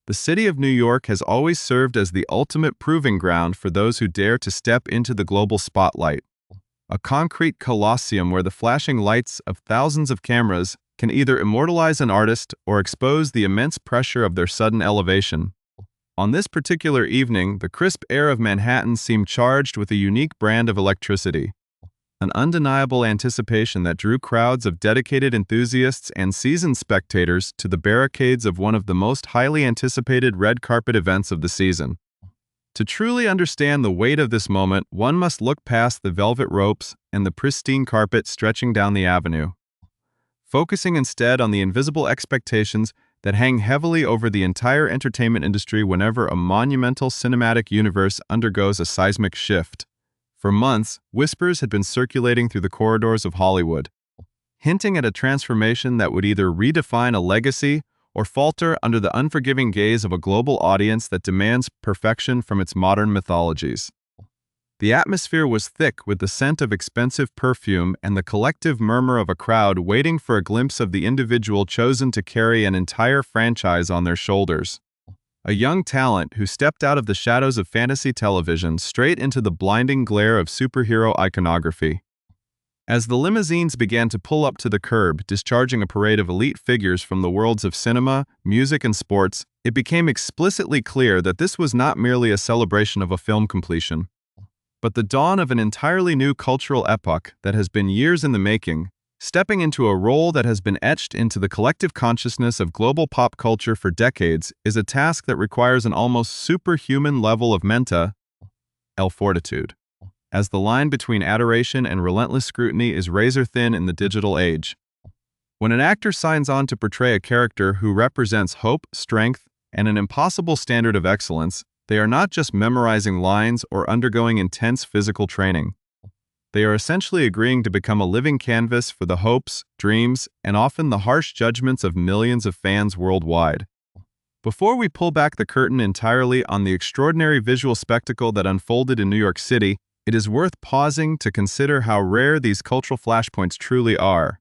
The city of New York has always served as the ultimate proving ground for those who dare to step into the global spotlight. A concrete colosseum where the flashing lights of thousands of cameras can either immortalize an artist or expose the immense pressure of their sudden elevation. On this particular evening, the crisp air of Manhattan seemed charged with a unique brand of electricity. An undeniable anticipation that drew crowds of dedicated enthusiasts and seasoned spectators to the barricades of one of the most highly anticipated red carpet events of the season. To truly understand the weight of this moment, one must look past the velvet ropes and the pristine carpet stretching down the avenue, focusing instead on the invisible expectations that hang heavily over the entire entertainment industry whenever a monumental cinematic universe undergoes a seismic shift. For months, whispers had been circulating through the corridors of Hollywood, hinting at a transformation that would either redefine a legacy or falter under the unforgiving gaze of a global audience that demands perfection from its modern mythologies. The atmosphere was thick with the scent of expensive perfume and the collective murmur of a crowd waiting for a glimpse of the individual chosen to carry an entire franchise on their shoulders. A young talent who stepped out of the shadows of fantasy television straight into the blinding glare of superhero iconography. As the limousines began to pull up to the curb, discharging a parade of elite figures from the worlds of cinema, music, and sports, it became explicitly clear that this was not merely a celebration of a film completion, but the dawn of an entirely new cultural epoch that has been years in the making, stepping into a role that has been etched into the collective consciousness of global pop culture for decades is a task that requires an almost superhuman level of mental fortitude, as the line between adoration and relentless scrutiny is razor-thin in the digital age. When an actor signs on to portray a character who represents hope, strength, and an impossible standard of excellence, they are not just memorizing lines or undergoing intense physical training. They are essentially agreeing to become a living canvas for the hopes, dreams, and often the harsh judgments of millions of fans worldwide. Before we pull back the curtain entirely on the extraordinary visual spectacle that unfolded in New York City, it is worth pausing to consider how rare these cultural flashpoints truly are,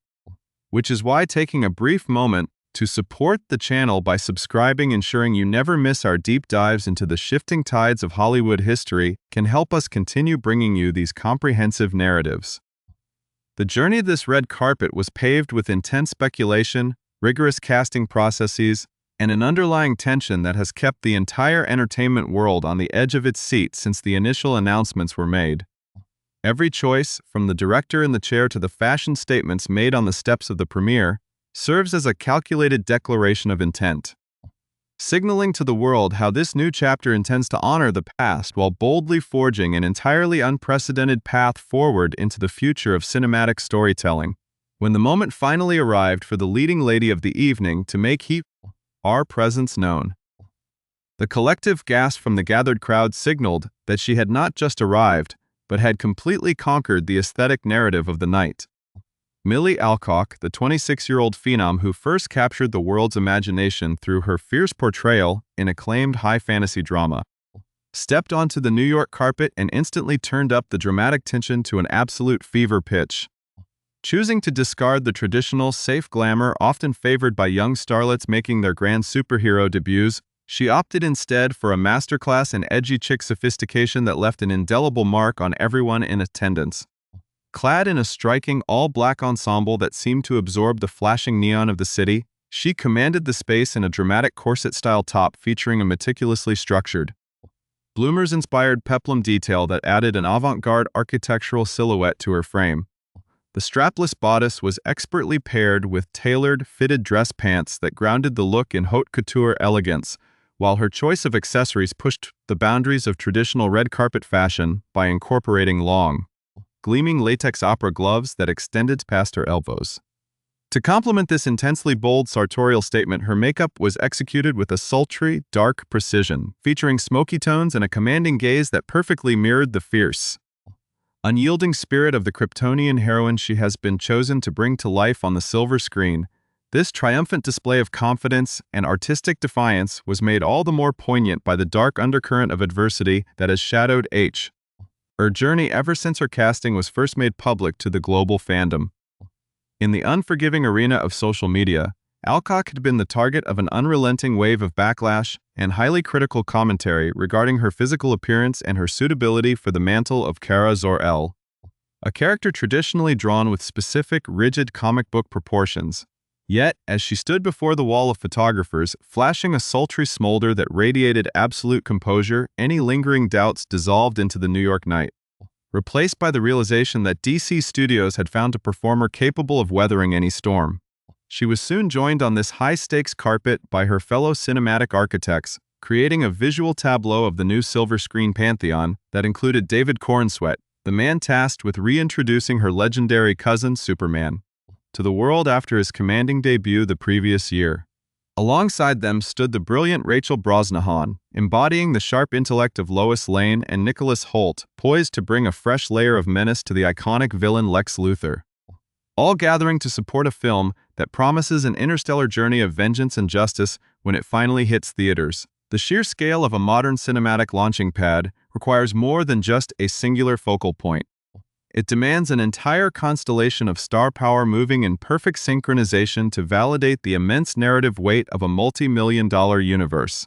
which is why taking a brief moment to support the channel by subscribing, ensuring you never miss our deep dives into the shifting tides of Hollywood history, can help us continue bringing you these comprehensive narratives. The journey of this red carpet was paved with intense speculation, rigorous casting processes, and an underlying tension that has kept the entire entertainment world on the edge of its seat since the initial announcements were made. Every choice, from the director in the chair to the fashion statements made on the steps of the premiere, serves as a calculated declaration of intent, signaling to the world how this new chapter intends to honor the past while boldly forging an entirely unprecedented path forward into the future of cinematic storytelling. When the moment finally arrived for the leading lady of the evening to make our presence known, the collective gasp from the gathered crowd signaled that she had not just arrived, but had completely conquered the aesthetic narrative of the night. Millie Alcock, the 26-year-old phenom who first captured the world's imagination through her fierce portrayal in acclaimed high fantasy drama, stepped onto the New York carpet and instantly turned up the dramatic tension to an absolute fever pitch. Choosing to discard the traditional, safe glamour often favored by young starlets making their grand superhero debuts, she opted instead for a masterclass in edgy chic sophistication that left an indelible mark on everyone in attendance. Clad in a striking all-black ensemble that seemed to absorb the flashing neon of the city, she commanded the space in a dramatic corset-style top featuring a meticulously structured, bloomers-inspired peplum detail that added an avant-garde architectural silhouette to her frame. The strapless bodice was expertly paired with tailored, fitted dress pants that grounded the look in haute couture elegance, while her choice of accessories pushed the boundaries of traditional red carpet fashion by incorporating long, gleaming latex opera gloves that extended past her elbows. To complement this intensely bold sartorial statement, her makeup was executed with a sultry, dark precision, featuring smoky tones and a commanding gaze that perfectly mirrored the fierce, unyielding spirit of the Kryptonian heroine she has been chosen to bring to life on the silver screen. This triumphant display of confidence and artistic defiance was made all the more poignant by the dark undercurrent of adversity that has shadowed her journey ever since her casting was first made public to the global fandom. In the unforgiving arena of social media, Alcock had been the target of an unrelenting wave of backlash, and highly critical commentary regarding her physical appearance and her suitability for the mantle of Kara Zor-El, a character traditionally drawn with specific, rigid comic book proportions. Yet, as she stood before the wall of photographers, flashing a sultry smolder that radiated absolute composure, any lingering doubts dissolved into the New York night, replaced by the realization that DC Studios had found a performer capable of weathering any storm. She was soon joined on this high-stakes carpet by her fellow cinematic architects, creating a visual tableau of the new silver screen pantheon that included David Corenswet, the man tasked with reintroducing her legendary cousin Superman to the world after his commanding debut the previous year. Alongside them stood the brilliant Rachel Brosnahan, embodying the sharp intellect of Lois Lane, and Nicholas Hoult, poised to bring a fresh layer of menace to the iconic villain Lex Luthor. All gathering to support a film that promises an interstellar journey of vengeance and justice when it finally hits theaters. The sheer scale of a modern cinematic launching pad requires more than just a singular focal point. It demands an entire constellation of star power moving in perfect synchronization to validate the immense narrative weight of a multi-million-dollar universe.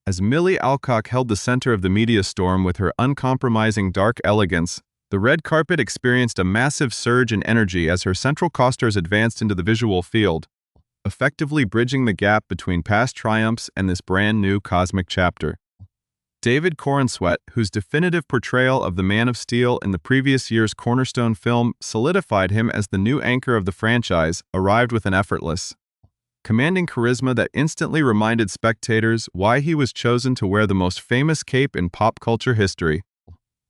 As Millie Alcock held the center of the media storm with her uncompromising dark elegance, the red carpet experienced a massive surge in energy as her central costers advanced into the visual field, effectively bridging the gap between past triumphs and this brand new cosmic chapter. David Corenswet, whose definitive portrayal of the Man of Steel in the previous year's cornerstone film solidified him as the new anchor of the franchise, arrived with an effortless, commanding charisma that instantly reminded spectators why he was chosen to wear the most famous cape in pop culture history.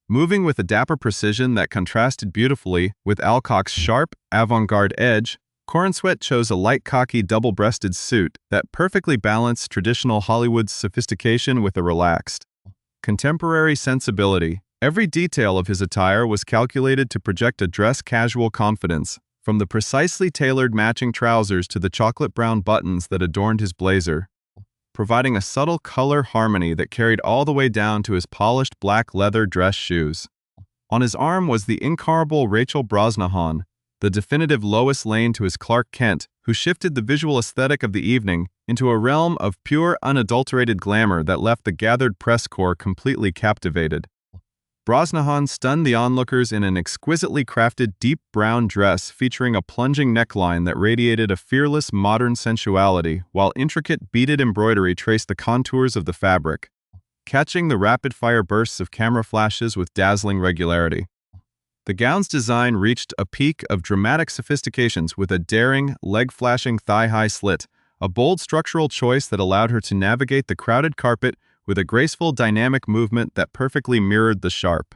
Moving with a dapper precision that contrasted beautifully with Alcock's sharp, avant-garde edge, Corenswet chose a light cocky double-breasted suit that perfectly balanced traditional Hollywood's sophistication with a relaxed, contemporary sensibility. Every detail of his attire was calculated to project a dress-casual confidence, from the precisely tailored matching trousers to the chocolate-brown buttons that adorned his blazer, providing a subtle color harmony that carried all the way down to his polished black leather dress shoes. On his arm was the incomparable Rachel Brosnahan, the definitive Lois Lane to his Clark Kent, who shifted the visual aesthetic of the evening into a realm of pure, unadulterated glamour that left the gathered press corps completely captivated. Brosnahan stunned the onlookers in an exquisitely crafted deep brown dress featuring a plunging neckline that radiated a fearless modern sensuality, while intricate beaded embroidery traced the contours of the fabric, catching the rapid-fire bursts of camera flashes with dazzling regularity. The gown's design reached a peak of dramatic sophistications with a daring, leg-flashing thigh-high slit, a bold structural choice that allowed her to navigate the crowded carpet with a graceful, dynamic movement that perfectly mirrored the sharp,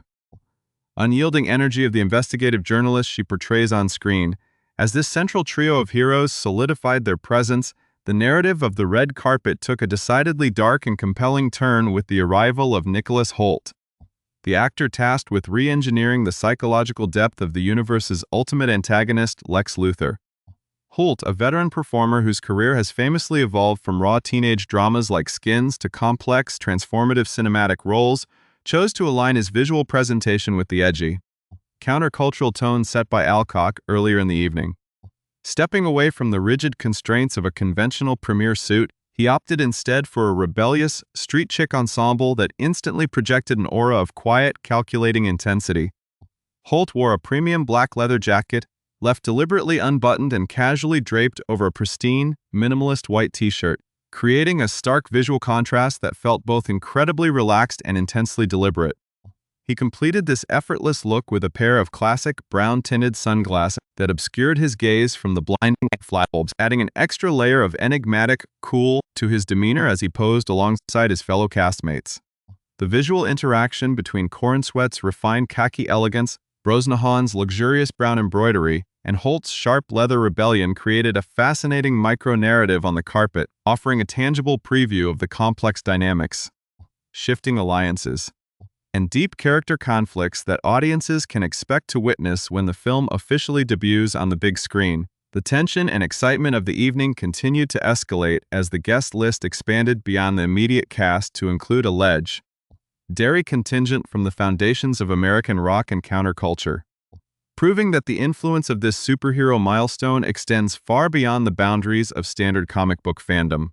unyielding energy of the investigative journalist she portrays on screen. As this central trio of heroes solidified their presence, the narrative of the red carpet took a decidedly dark and compelling turn with the arrival of Nicholas Hoult, the actor tasked with re-engineering the psychological depth of the universe's ultimate antagonist, Lex Luthor. Hoult, a veteran performer whose career has famously evolved from raw teenage dramas like Skins to complex, transformative cinematic roles, chose to align his visual presentation with the edgy, countercultural tone set by Alcock earlier in the evening. Stepping away from the rigid constraints of a conventional premiere suit, he opted instead for a rebellious, street chick ensemble that instantly projected an aura of quiet, calculating intensity. Hoult wore a premium black leather jacket, left deliberately unbuttoned and casually draped over a pristine, minimalist white t-shirt, creating a stark visual contrast that felt both incredibly relaxed and intensely deliberate. He completed this effortless look with a pair of classic, brown-tinted sunglasses that obscured his gaze from the blinding flashbulbs, adding an extra layer of enigmatic, cool to his demeanor as he posed alongside his fellow castmates. The visual interaction between Corenswet's refined khaki elegance, Brosnahan's luxurious brown embroidery, and Hoult's sharp leather rebellion created a fascinating micro-narrative on the carpet, offering a tangible preview of the complex dynamics, shifting alliances, and deep character conflicts that audiences can expect to witness when the film officially debuts on the big screen. The tension and excitement of the evening continued to escalate as the guest list expanded beyond the immediate cast to include a legendary contingent from the foundations of American rock and counterculture, proving that the influence of this superhero milestone extends far beyond the boundaries of standard comic book fandom.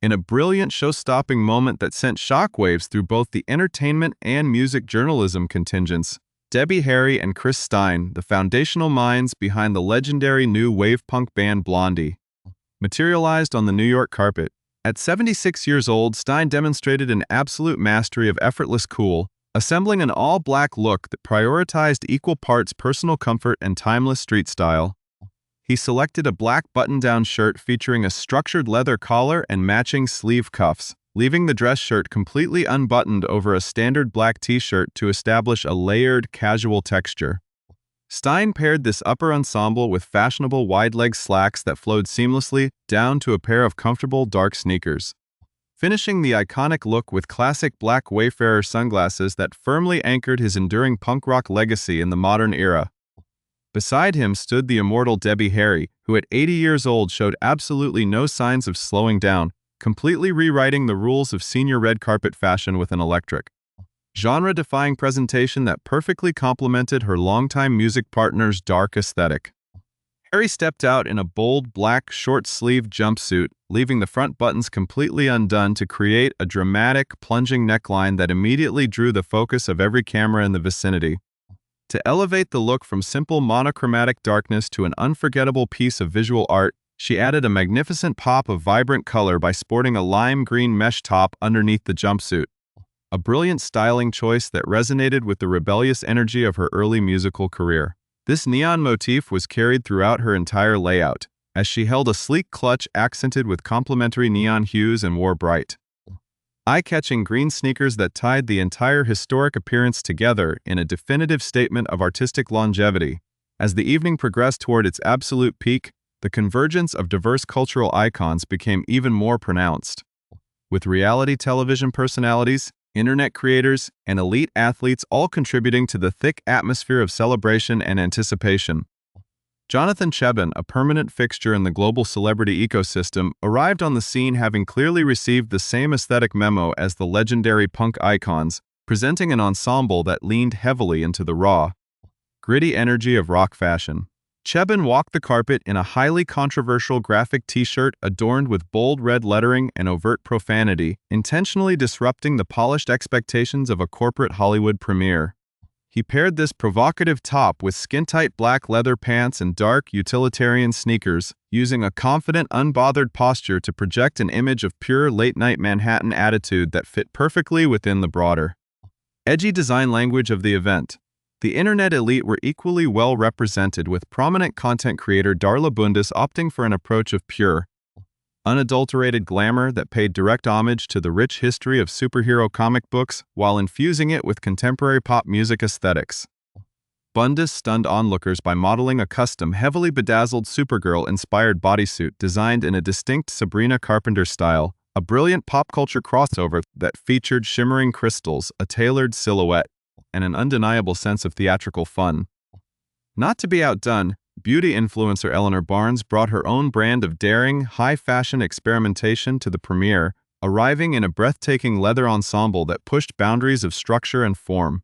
In a brilliant show-stopping moment that sent shockwaves through both the entertainment and music journalism contingents, Debbie Harry and Chris Stein, the foundational minds behind the legendary new wave punk band Blondie, materialized on the New York carpet. At 76 years old, Stein demonstrated an absolute mastery of effortless cool, assembling an all-black look that prioritized equal parts personal comfort and timeless street style. He selected a black button-down shirt featuring a structured leather collar and matching sleeve cuffs, leaving the dress shirt completely unbuttoned over a standard black t-shirt to establish a layered, casual texture. Stein paired this upper ensemble with fashionable wide-leg slacks that flowed seamlessly down to a pair of comfortable dark sneakers, finishing the iconic look with classic black Wayfarer sunglasses that firmly anchored his enduring punk rock legacy in the modern era. Beside him stood the immortal Debbie Harry, who at 80 years old showed absolutely no signs of slowing down, completely rewriting the rules of senior red carpet fashion with an electric, genre-defying presentation that perfectly complemented her longtime music partner's dark aesthetic. Harry stepped out in a bold black short-sleeved jumpsuit, leaving the front buttons completely undone to create a dramatic, plunging neckline that immediately drew the focus of every camera in the vicinity. To elevate the look from simple monochromatic darkness to an unforgettable piece of visual art, she added a magnificent pop of vibrant color by sporting a lime green mesh top underneath the jumpsuit, a brilliant styling choice that resonated with the rebellious energy of her early musical career. This neon motif was carried throughout her entire layout, as she held a sleek clutch accented with complementary neon hues and wore bright, eye-catching green sneakers that tied the entire historic appearance together in a definitive statement of artistic longevity. As the evening progressed toward its absolute peak, the convergence of diverse cultural icons became even more pronounced, with reality television personalities, internet creators, and elite athletes all contributing to the thick atmosphere of celebration and anticipation. Jonathan Cheban, a permanent fixture in the global celebrity ecosystem, arrived on the scene having clearly received the same aesthetic memo as the legendary punk icons, presenting an ensemble that leaned heavily into the raw, gritty energy of rock fashion. Cheban walked the carpet in a highly controversial graphic t-shirt adorned with bold red lettering and overt profanity, intentionally disrupting the polished expectations of a corporate Hollywood premiere. He paired this provocative top with skin-tight black leather pants and dark, utilitarian sneakers, using a confident, unbothered posture to project an image of pure late-night Manhattan attitude that fit perfectly within the broader, edgy design language of the event. The internet elite were equally well represented, with prominent content creator Darla Bundis opting for an approach of pure, unadulterated glamour that paid direct homage to the rich history of superhero comic books while infusing it with contemporary pop music aesthetics. Bundis stunned onlookers by modeling a custom, heavily bedazzled Supergirl-inspired bodysuit designed in a distinct Sabrina Carpenter style, a brilliant pop culture crossover that featured shimmering crystals, a tailored silhouette, and an undeniable sense of theatrical fun. Not to be outdone, beauty influencer Eleanor Barnes brought her own brand of daring, high-fashion experimentation to the premiere, arriving in a breathtaking leather ensemble that pushed boundaries of structure and form.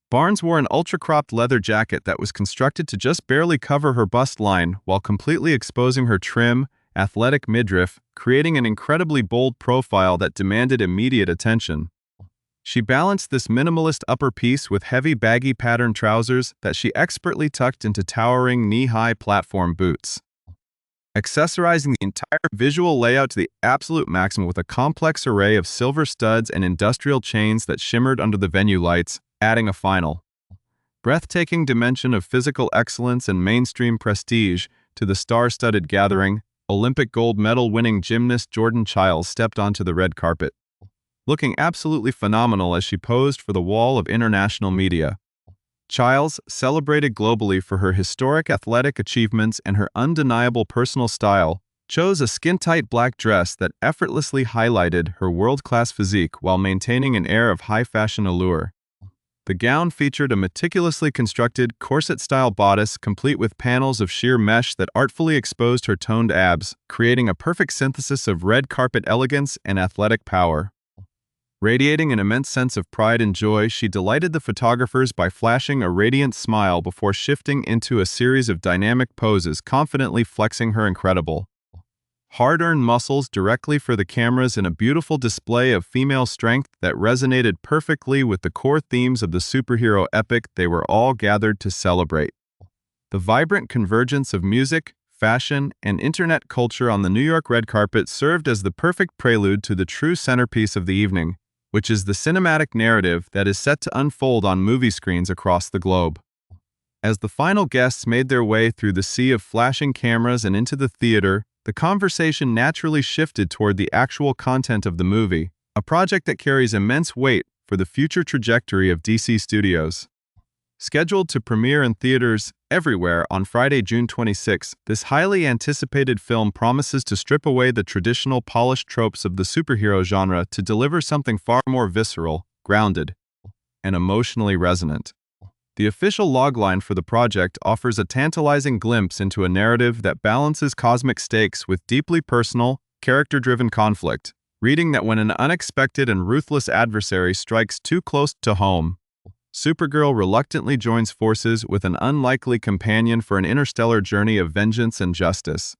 Barnes wore an ultra-cropped leather jacket that was constructed to just barely cover her bust line while completely exposing her trim, athletic midriff, creating an incredibly bold profile that demanded immediate attention. She balanced this minimalist upper piece with heavy baggy pattern trousers that she expertly tucked into towering knee-high platform boots, accessorizing the entire visual layout to the absolute maximum with a complex array of silver studs and industrial chains that shimmered under the venue lights, adding a final, breathtaking dimension of physical excellence and mainstream prestige to the star-studded gathering. Olympic gold medal-winning gymnast Jordan Chiles stepped onto the red carpet, looking absolutely phenomenal as she posed for the wall of international media. Chiles, celebrated globally for her historic athletic achievements and her undeniable personal style, chose a skin-tight black dress that effortlessly highlighted her world-class physique while maintaining an air of high-fashion allure. The gown featured a meticulously constructed corset-style bodice complete with panels of sheer mesh that artfully exposed her toned abs, creating a perfect synthesis of red carpet elegance and athletic power. Radiating an immense sense of pride and joy, she delighted the photographers by flashing a radiant smile before shifting into a series of dynamic poses, confidently flexing her incredible hard-earned muscles directly for the cameras in a beautiful display of female strength that resonated perfectly with the core themes of the superhero epic they were all gathered to celebrate. The vibrant convergence of music, fashion, and internet culture on the New York red carpet served as the perfect prelude to the true centerpiece of the evening, which is the cinematic narrative that is set to unfold on movie screens across the globe. As the final guests made their way through the sea of flashing cameras and into the theater, the conversation naturally shifted toward the actual content of the movie, a project that carries immense weight for the future trajectory of DC Studios. Scheduled to premiere in theaters everywhere on Friday, June 26, this highly anticipated film promises to strip away the traditional polished tropes of the superhero genre to deliver something far more visceral, grounded, and emotionally resonant. The official logline for the project offers a tantalizing glimpse into a narrative that balances cosmic stakes with deeply personal, character-driven conflict, reading that when an unexpected and ruthless adversary strikes too close to home, Supergirl reluctantly joins forces with an unlikely companion for an interstellar journey of vengeance and justice.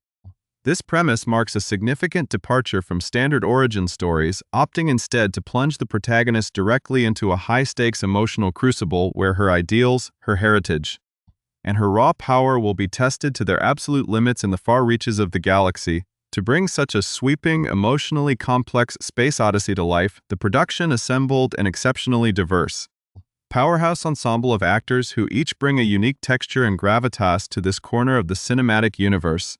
This premise marks a significant departure from standard origin stories, opting instead to plunge the protagonist directly into a high-stakes emotional crucible where her ideals, her heritage, and her raw power will be tested to their absolute limits in the far reaches of the galaxy. To bring such a sweeping, emotionally complex space odyssey to life, the production assembled an exceptionally diverse powerhouse ensemble of actors who each bring a unique texture and gravitas to this corner of the cinematic universe.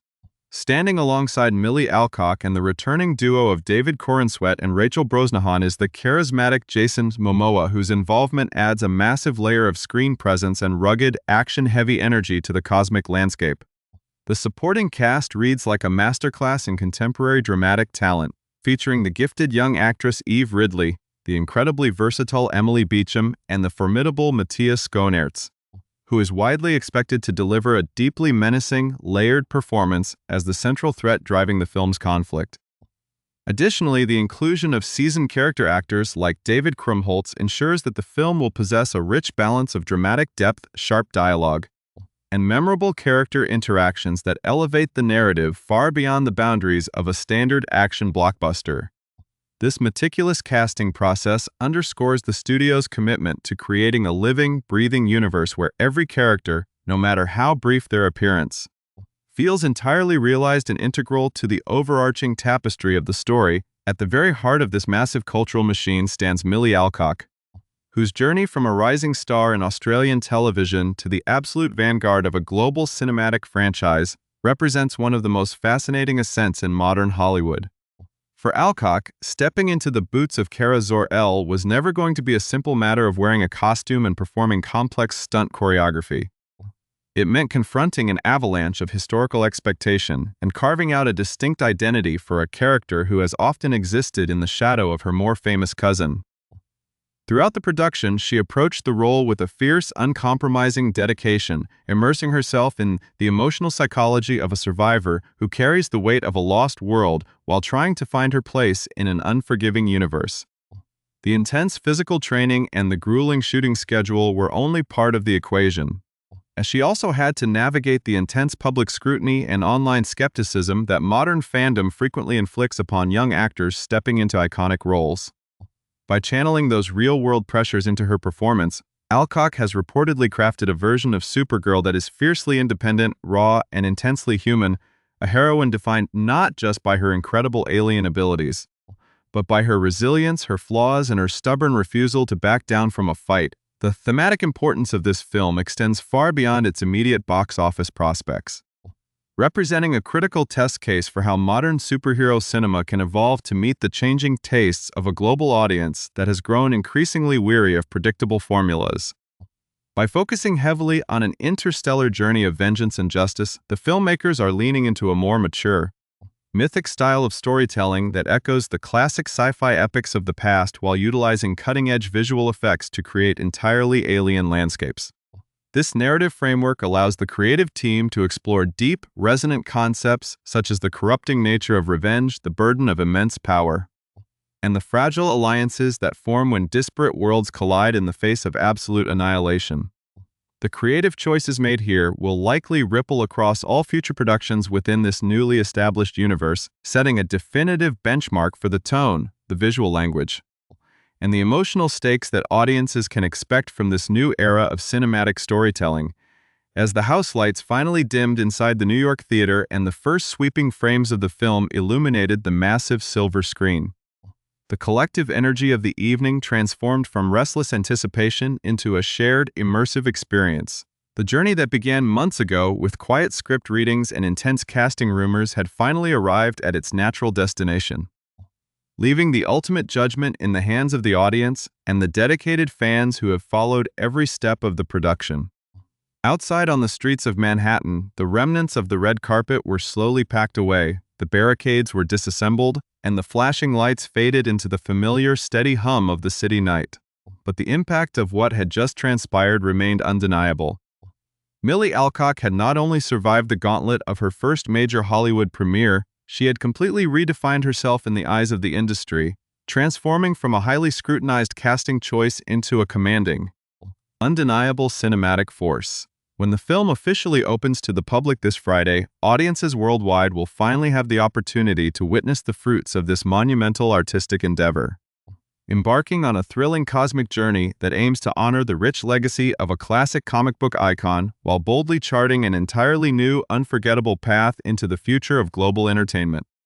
Standing alongside Millie Alcock and the returning duo of David Corenswet and Rachel Brosnahan is the charismatic Jason Momoa, whose involvement adds a massive layer of screen presence and rugged, action-heavy energy to the cosmic landscape. The supporting cast reads like a masterclass in contemporary dramatic talent, featuring the gifted young actress Eve Ridley, the incredibly versatile Emily Beecham, and the formidable Matthias Schoenaerts, who is widely expected to deliver a deeply menacing, layered performance as the central threat driving the film's conflict. Additionally, the inclusion of seasoned character actors like David Krumholtz ensures that the film will possess a rich balance of dramatic depth, sharp dialogue, and memorable character interactions that elevate the narrative far beyond the boundaries of a standard action blockbuster. This meticulous casting process underscores the studio's commitment to creating a living, breathing universe where every character, no matter how brief their appearance, feels entirely realized and integral to the overarching tapestry of the story. At the very heart of this massive cultural machine stands Millie Alcock, whose journey from a rising star in Australian television to the absolute vanguard of a global cinematic franchise represents one of the most fascinating ascents in modern Hollywood. For Alcock, stepping into the boots of Kara Zor-El was never going to be a simple matter of wearing a costume and performing complex stunt choreography. It meant confronting an avalanche of historical expectation and carving out a distinct identity for a character who has often existed in the shadow of her more famous cousin. Throughout the production, she approached the role with a fierce, uncompromising dedication, immersing herself in the emotional psychology of a survivor who carries the weight of a lost world while trying to find her place in an unforgiving universe. The intense physical training and the grueling shooting schedule were only part of the equation, as she also had to navigate the intense public scrutiny and online skepticism that modern fandom frequently inflicts upon young actors stepping into iconic roles. By channeling those real-world pressures into her performance, Alcock has reportedly crafted a version of Supergirl that is fiercely independent, raw, and intensely human, a heroine defined not just by her incredible alien abilities, but by her resilience, her flaws, and her stubborn refusal to back down from a fight. The thematic importance of this film extends far beyond its immediate box office prospects, representing a critical test case for how modern superhero cinema can evolve to meet the changing tastes of a global audience that has grown increasingly weary of predictable formulas. By focusing heavily on an interstellar journey of vengeance and justice, the filmmakers are leaning into a more mature, mythic style of storytelling that echoes the classic sci-fi epics of the past while utilizing cutting-edge visual effects to create entirely alien landscapes. This narrative framework allows the creative team to explore deep, resonant concepts such as the corrupting nature of revenge, the burden of immense power, and the fragile alliances that form when disparate worlds collide in the face of absolute annihilation. The creative choices made here will likely ripple across all future productions within this newly established universe, setting a definitive benchmark for the tone, the visual language, and the emotional stakes that audiences can expect from this new era of cinematic storytelling. As the house lights finally dimmed inside the New York theater and the first sweeping frames of the film illuminated the massive silver screen, the collective energy of the evening transformed from restless anticipation into a shared, immersive experience. The journey that began months ago with quiet script readings and intense casting rumors had finally arrived at its natural destination, leaving the ultimate judgment in the hands of the audience and the dedicated fans who have followed every step of the production. Outside on the streets of Manhattan, the remnants of the red carpet were slowly packed away, the barricades were disassembled, and the flashing lights faded into the familiar, steady hum of the city night. But the impact of what had just transpired remained undeniable. Millie Alcock had not only survived the gauntlet of her first major Hollywood premiere, she had completely redefined herself in the eyes of the industry, transforming from a highly scrutinized casting choice into a commanding, undeniable cinematic force. When the film officially opens to the public this Friday, audiences worldwide will finally have the opportunity to witness the fruits of this monumental artistic endeavor, embarking on a thrilling cosmic journey that aims to honor the rich legacy of a classic comic book icon while boldly charting an entirely new, unforgettable path into the future of global entertainment.